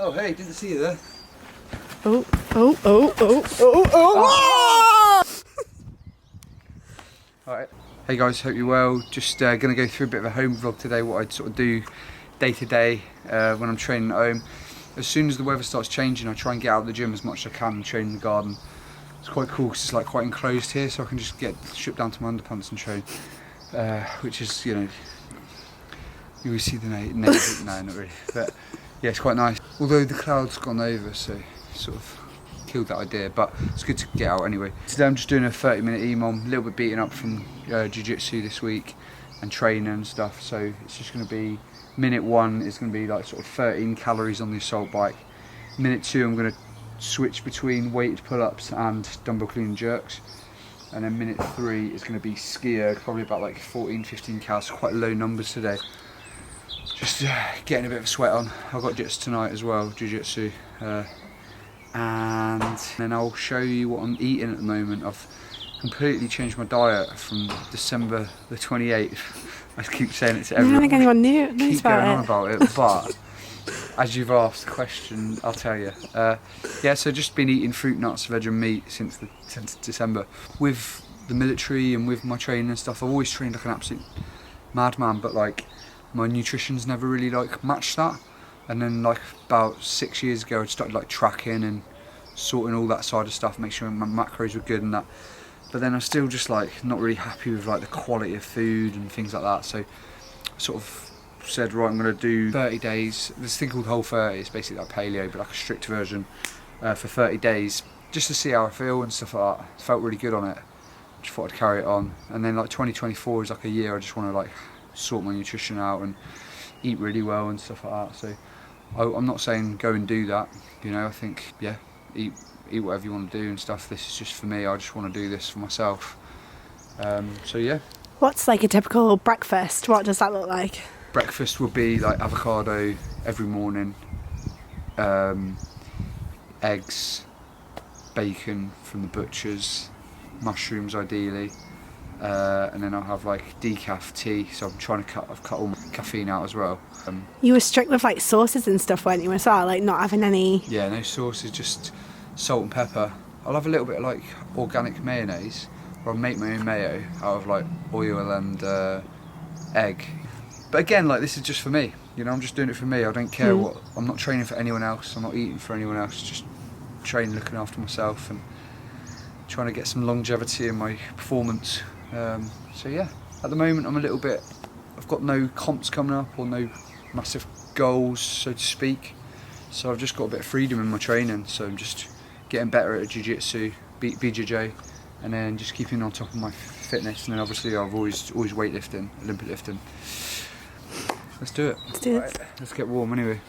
Oh, hey, didn't see you there. Oh. Alright. Hey guys, hope you're well. Just going to go through a bit of a home vlog today, what I'd sort of do day to day when I'm training at home. As soon as the weather starts changing, I try and get out of the gym as much as I can and train in the garden. It's quite cool because it's like quite enclosed here, so I can just get stripped down to my underpants and train. Which is, you know, you will see the neighbours. No, not really. But yeah, it's quite nice. Although the cloud's gone over, so sort of killed that idea, but it's good to get out anyway. Today I'm just doing a 30-minute EMOM, a little bit beaten up from jiu-jitsu this week and training and stuff, so it's just going to be, minute 1 is going to be like sort of 13 calories on the assault bike. Minute 2 I'm going to switch between weighted pull-ups and dumbbell clean and jerks, and then minute 3 is going to be skier, probably about like 14-15 calories, so quite low numbers today. Just getting a bit of a sweat on. I've got jits tonight as well, jiu-jitsu. And then I'll show you what I'm eating at the moment. I've completely changed my diet from December the 28th. I keep saying it to everyone. I don't think anyone knows about it. On about it, but as you've asked the question, I'll tell you. Yeah, so just been eating fruit, nuts, veg and meat since December. With the military and with my training and stuff, I've always trained like an absolute madman, but like my nutrition's never really like matched that. And then like about 6 years ago I started like tracking and sorting all that side of stuff, make sure my macros were good and that. But then I'm still just like not really happy with like the quality of food and things like that. So I sort of said, right, I'm going to do 30 days. There's a thing called Whole 30, it's basically like paleo but like a strict version for 30 days just to see how I feel and stuff like that. I felt really good on it. Just thought I'd carry it on. And then like 2024 is like a year I just want to like sort my nutrition out and eat really well and stuff like that. So I'm not saying go and do that, you know. I think, yeah, eat whatever you want to do and stuff. This is just for me. I just want to do this for myself. So yeah. What's like a typical breakfast? What does that look like? Breakfast would be like avocado every morning, eggs, bacon from the butchers, mushrooms ideally, and then I'll have like decaf tea. So I'm trying to I've cut all my caffeine out as well. You were strict with like sauces and stuff, weren't you, as well? Like not having any... Yeah, no sauces, just salt and pepper. I'll have a little bit of like organic mayonnaise, or I'll make my own mayo out of like oil and egg. But again, like this is just for me, you know, I'm just doing it for me. I don't care what, I'm not training for anyone else, I'm not eating for anyone else, just training, looking after myself and trying to get some longevity in my performance. So yeah, at the moment I'm a little bit, I've got no comps coming up or no massive goals, so to speak, so I've just got a bit of freedom in my training, so I'm just getting better at jiu-jitsu, BJJ, and then just keeping on top of my fitness, and then obviously I've always weightlifting, Olympic lifting. Let's do it. Let's do it. Right, let's get warm anyway.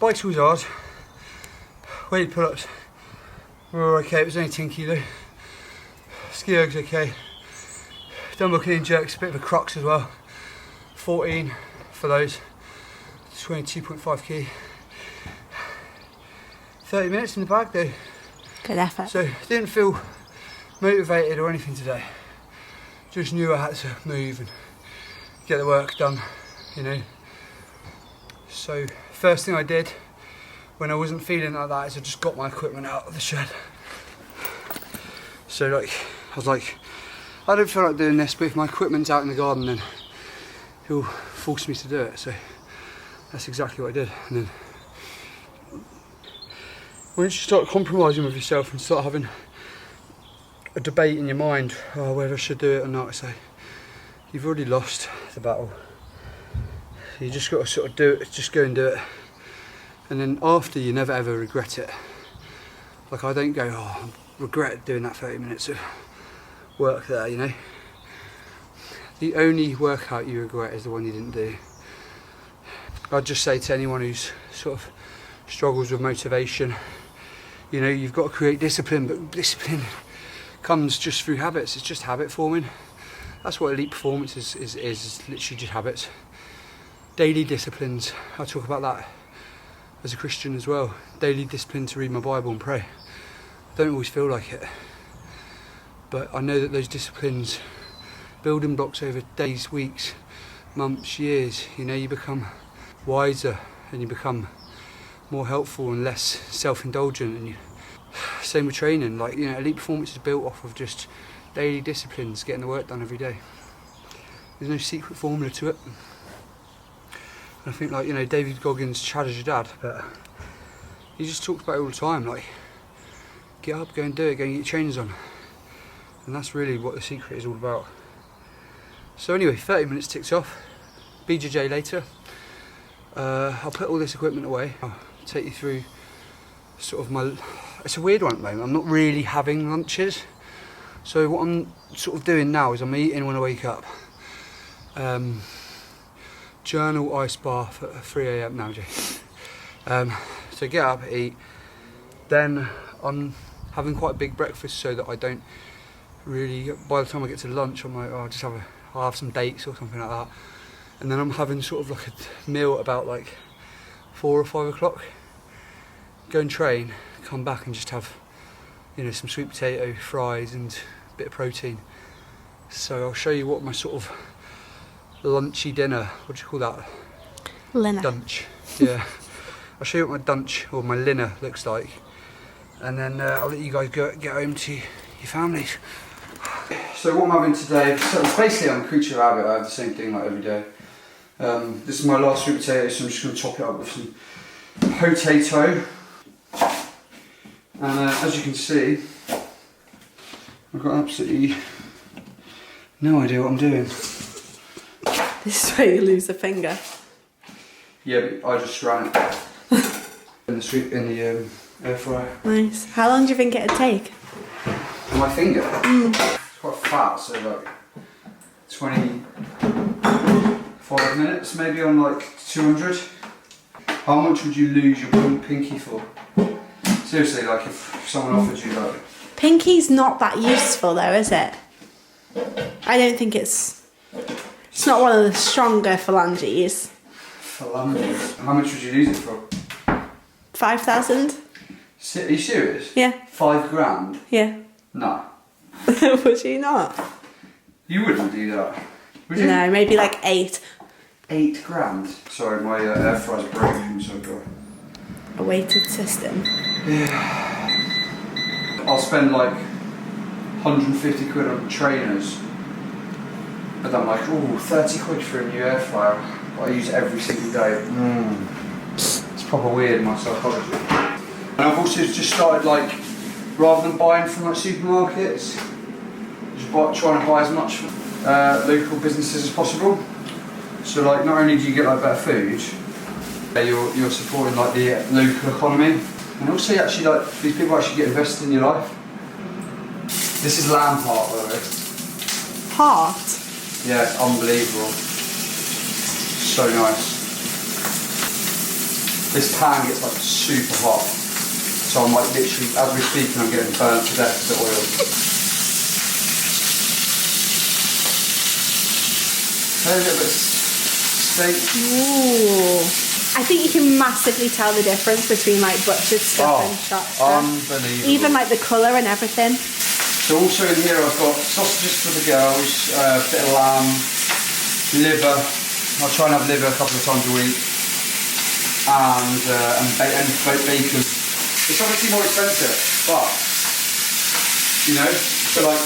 bike's always hard. Weighted pull-ups were all okay, it was only 10 kilo. Ski erg's okay. Dumbbell clean jerks, a bit of a crux as well. 14 for those. 22.5 key. 30 minutes in the bag though. Good effort. So didn't feel motivated or anything today. Just knew I had to move and get the work done, you know. So first thing I did when I wasn't feeling like that is I just got my equipment out of the shed. So like, I was like, I don't feel like doing this, but if my equipment's out in the garden then he'll force me to do it. So that's exactly what I did. And then once you start compromising with yourself and start having a debate in your mind, oh, whether I should do it or not, so you've already lost the battle. You just got to sort of do it, just go and do it. And then after, you never ever regret it. Like I don't go, oh, I regret doing that 30 minutes of work there, you know. The only workout you regret is the one you didn't do. I'd just say to anyone who's sort of struggles with motivation, you know, you've got to create discipline, but discipline comes just through habits. It's just habit forming. That's what elite performance is literally just habits. Daily disciplines, I talk about that as a Christian as well. Daily discipline to read my Bible and pray. I don't always feel like it, but I know that those disciplines, building blocks over days, weeks, months, years, you know, you become wiser and you become more helpful and less self-indulgent. And same with training, like, you know, elite performance is built off of just daily disciplines, getting the work done every day. There's no secret formula to it. And I think, like, you know, David Goggins, Chad is your dad, but he just talks about it all the time, like, get up, go and do it, go and get your trainers on. And that's really what the secret is all about. So anyway, 30 minutes ticked off. BJJ later. I'll put all this equipment away. I'll take you through sort of my, it's a weird one at the moment. I'm not really having lunches. So what I'm sort of doing now is I'm eating when I wake up. Journal ice bath at 3 AM now, Jay. So get up, eat. Then I'm having quite a big breakfast so that I don't really, by the time I get to lunch, I'm like, oh, I'll have some dates or something like that. And then I'm having sort of like a meal at about like 4 or 5 o'clock. Go and train, come back and just have, you know, some sweet potato, fries and a bit of protein. So I'll show you what my sort of lunchy dinner, what do you call that? Linner. Dunch, yeah. I'll show you what my dunch or my linner looks like. And then I'll let you guys get home to your families. So what I'm having today, so basically I'm a creature of habit. I have the same thing like every day. This is my last sweet potato, so I'm just going to top it up with some potato. And as you can see, I've got absolutely no idea what I'm doing. This is where you lose a finger. Yeah, but I just ran it in the air fryer. Nice. How long do you think it'd take? My finger? It's quite fat, so like 25 minutes, maybe on like 200. How much would you lose your pinky for? Seriously, like if someone offered you like... Pinky's not that useful though, is it? I don't think it's not one of the stronger phalanges. Phalanges? How much would you lose it for? 5,000? Are you serious? Yeah. 5 grand? Yeah. No. Would you not? You wouldn't do that, would you? No, maybe like 8. 8 grand? Sorry, my air fryer's broken, so I've got... A weighted system. Yeah. I'll spend like 150 quid on trainers, but I'm like, ooh, 30 quid for a new air fryer. But I use it every single day. It's proper weird, my psychology. And I've also just started, like, rather than buying from like supermarkets, just trying to buy as much local businesses as possible. So like, not only do you get like better food, you're supporting like the local economy, and also you actually like these people actually get invested in your life. This is lamb heart, by the way. Heart? Yeah, it's unbelievable. So nice. this pan gets like super hot. So I'm like literally, as we're speaking, I'm getting burnt to death with the oil. A little bit of steak. Ooh. I think you can massively tell the difference between like butchered stuff and shop stuff. Unbelievable. Even like the colour and everything. So also in here I've got sausages for the girls, a bit of lamb, liver. I'll try and have liver a couple of times a week. And bacon. It's obviously more expensive, but you know, so like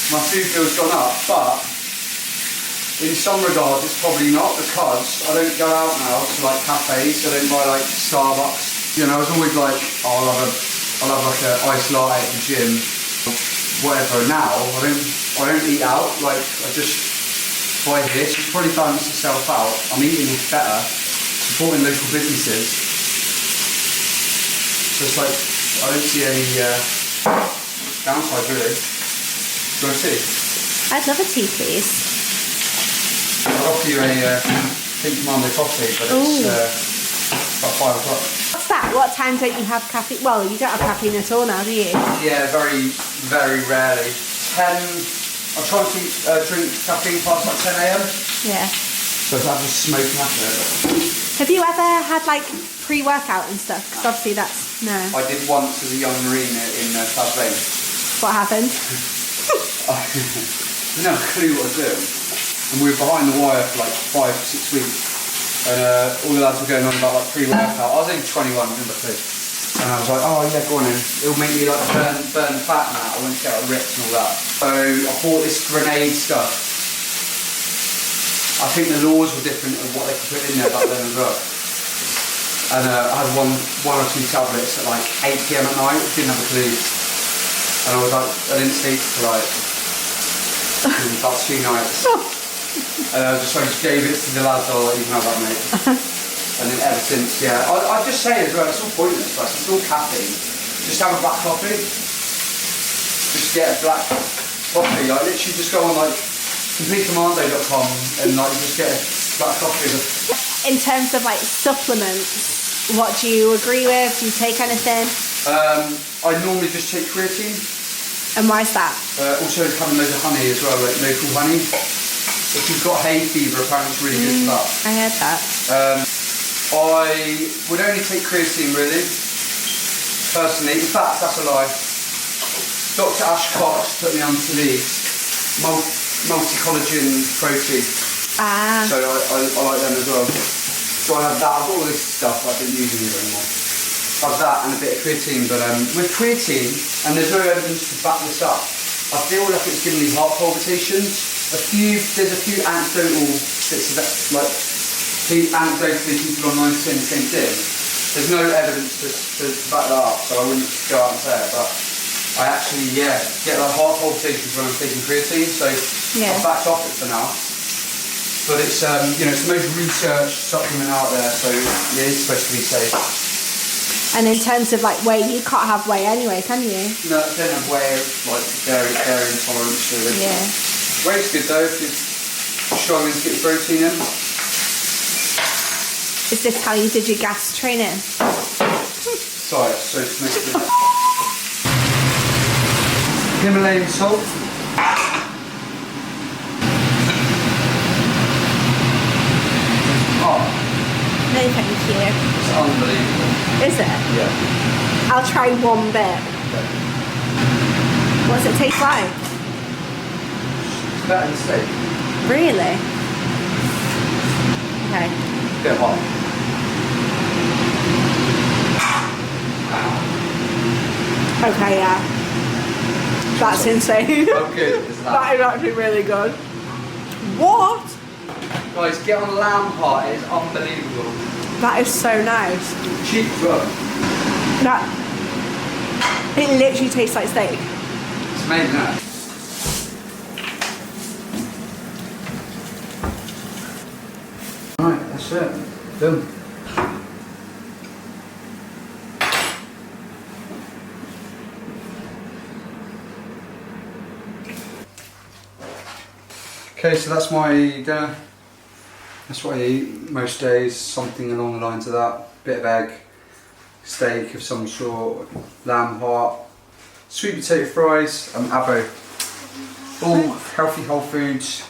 my food bill's gone up, but in some regards it's probably not, because I don't go out now to like cafes, I don't buy like Starbucks. You know, I was always like, oh, I'll have like an iced latte at the gym, whatever. Now I don't eat out, like I just buy this. It's probably balanced itself out. I'm eating better, supporting local businesses. So it's like, I don't see any downside really. Do you want a tea? I'd love a tea, please. I'll offer you a Pink Commando coffee, but it's about 5 o'clock. What's that? What time don't you have caffeine? Well, you don't have caffeine at all now, do you? Yeah, very, very rarely. 10, I try to drink caffeine past like 10 AM. Yeah. So I'm just smoking after it. Have you ever had like pre-workout and stuff? Because obviously that's, no. I did once as a young Marine in Tasmania. What happened? I didn't have a clue what I was doing. And we were behind the wire for like 5 or 6 weeks. And all the lads were going on about like pre-workout. I was only 21, I didn't have a clue. And I was like, oh yeah, go on in. It'll make me like burn fat and that. I went to get like ripped and all that. So I bought this grenade stuff. I think the laws were different of what they could put in there back then as well. And I had one or two tablets at like 8 PM at night. Didn't have a clue. And I was like, I didn't sleep for like about 2 nights. And I just gave it to the lads. Oh, you can have that, mate. And then ever since, yeah. I just say as well, it's all pointless, like, it's all caffeine. Just have a black coffee. Just get a black coffee. Like literally just go on like completecommando.com and like just get a black coffee. In terms of like supplements, what do you agree with? Do you take anything? I normally just take creatine. And why is that? Also having loads of honey as well, like local honey. If you've got hay fever, apparently it's really good for that. I heard that. I would only take creatine really, personally. In fact, that's a lie. Dr. Ash Cox put me onto these multi-collagen protein. Ah. So I like them as well. So I have that. I've got all this stuff I've been using it anymore. I have that and a bit of creatine, but with creatine, and there's no evidence to back this up, I feel like it's giving me heart palpitations. There's a few anecdotal bits of that, like anecdotally people online saying the same thing. There's no evidence to back that up, so I wouldn't go out and say it, but I actually, get like heart palpitations when I'm taking creatine, so I've backed off it for now. But it's it's the most researched supplement out there, so it is supposed to be safe. And in terms of like whey, you can't have whey anyway, can you? No, I don't have whey, like dairy intolerance really. Yeah. Whey's good though if you're struggling to get your protein in. Is this how you did your gas training? Sorry, so smoky. Himalayan salt. Oh, No, thank you. it's unbelievable. Is it? Yeah. I'll try one bit. What does it taste like? It's better than steak. Really? Okay. Bit hot. Okay, yeah. That's insane. How good is That that? is actually really good. What? Guys, get on lamb heart, it is unbelievable. That is so nice. Cheap as well. It literally tastes like steak. It's amazing, isn't it? Right, that's it. Done. Okay, so that's my dinner. That's what I eat most days, something along the lines of that. Bit of egg, steak of some sort, lamb heart, sweet potato fries, and avo. All healthy whole foods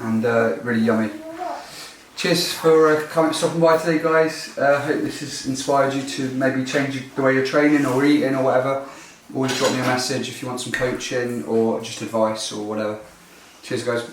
and really yummy. Cheers for stopping by today, guys. I hope this has inspired you to maybe change the way you're training or eating or whatever. Always drop me a message if you want some coaching or just advice or whatever. Cheers, guys.